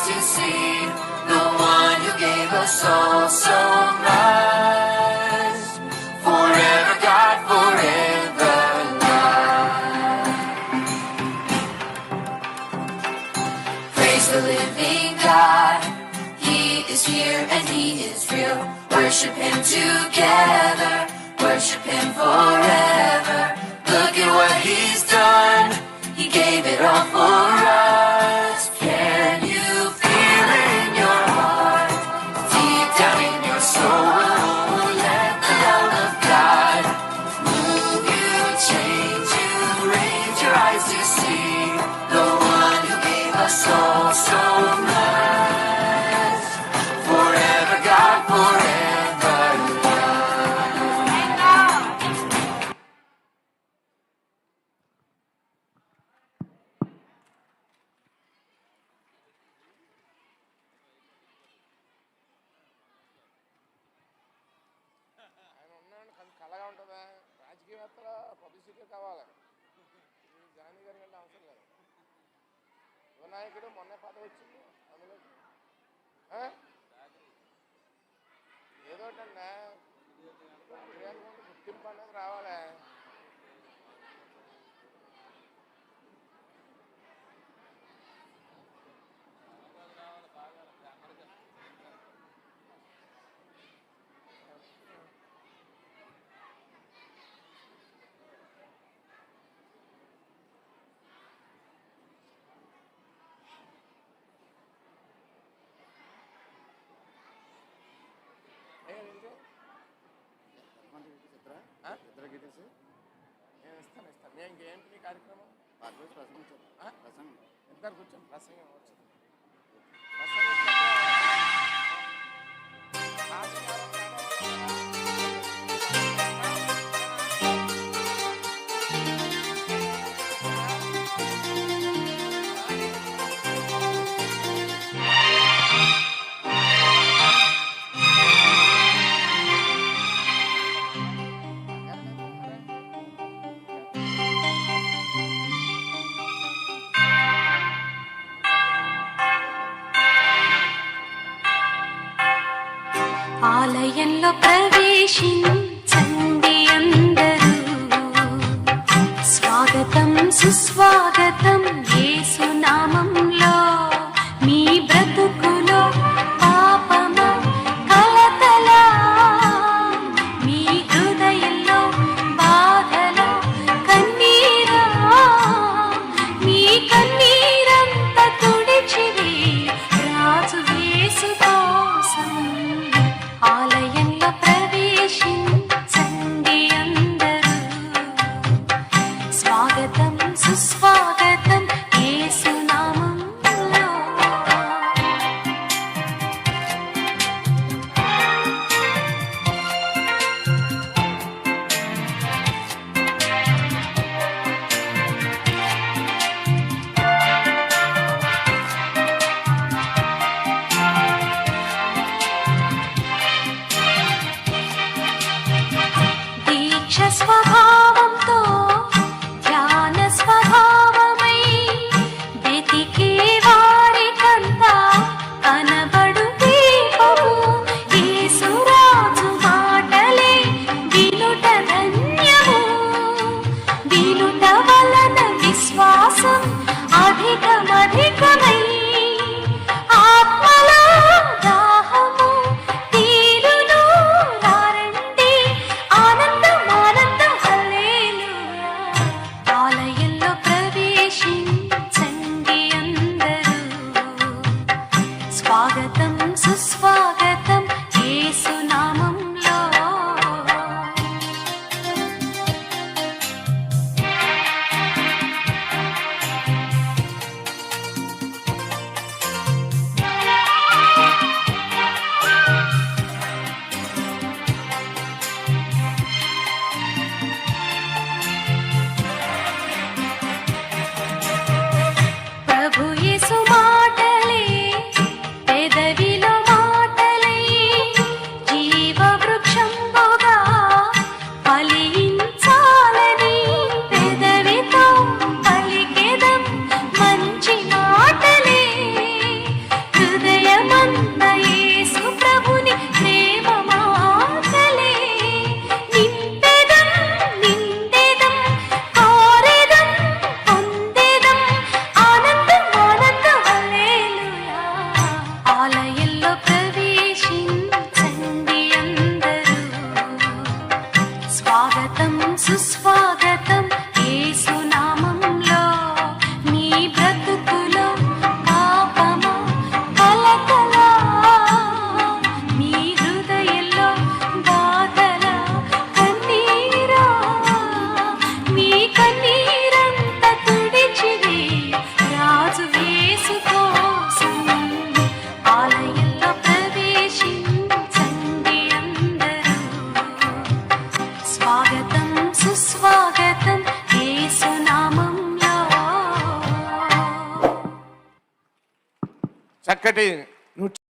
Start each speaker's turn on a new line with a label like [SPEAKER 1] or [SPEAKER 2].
[SPEAKER 1] to see the one who gave us all so much. Forever God, forever love. Praise the living God. He is here and He is real. Worship Him together. Worship Him forever. Look at what He's done. He gave it all for us. Can you feel it in your heart? Deep down in your soul, let the love of God move you, change you, raise your eyes to see the one who gave us all so much. Forever God, forever love.
[SPEAKER 2] ఆయన ఉన్నాడు కళగా ఉంటుందా? రాజకీయవేత్తల publicity కావాలి. Johnny గారి కంటే అవసరం లేదు. వినాయకుడు మొన్న పదవి వచ్చింది అందులోకి ఏదోటండి గుర్తింపు అనేది రావాలి. నేను ఇస్తాను. నేను ఇంకేంటి మీ కార్యక్రమం? ఇద్దరు కూర్చొని ప్రసంగం వచ్చింది.
[SPEAKER 3] ఆలయంలో ప్రవేశించండి అందరూ, స్వాగతం సుస్వాగతం యేసు నామంలో. మీ బ్రతుకులో పాపము కలతల, మీ హృదయంలో బాధల కన్నీరా, మీ కన్నీరంతా తుడిచివే రాజు యేసు కోసం. ఆలయంలో ప్రవేశించండి అందరూ, స్వాగతం సుస్వాగతం యేసు నామంలో. దీక్ష స్వభావంతో ధ్యాన స్వభావమై వెతికే వారికంతా కనబడు దీపము యేసురాజు మాటలే వినుట ధన్యము. వినుట వలన విశ్వాసం అధికమధికమై ఆత్మలో దాహము తీరును. రండి ఆనందం ఆనందం హల్లెలూయా. ఆలయంలో ప్రవేశించండి అందరూ, స్వాగతం సుస్వాగతం యేసు నామంలో. ప్రభు యేసు మాటలే పెదవిలో మాట సుస్వాగతం యేసునామంలో.
[SPEAKER 2] చక్కటి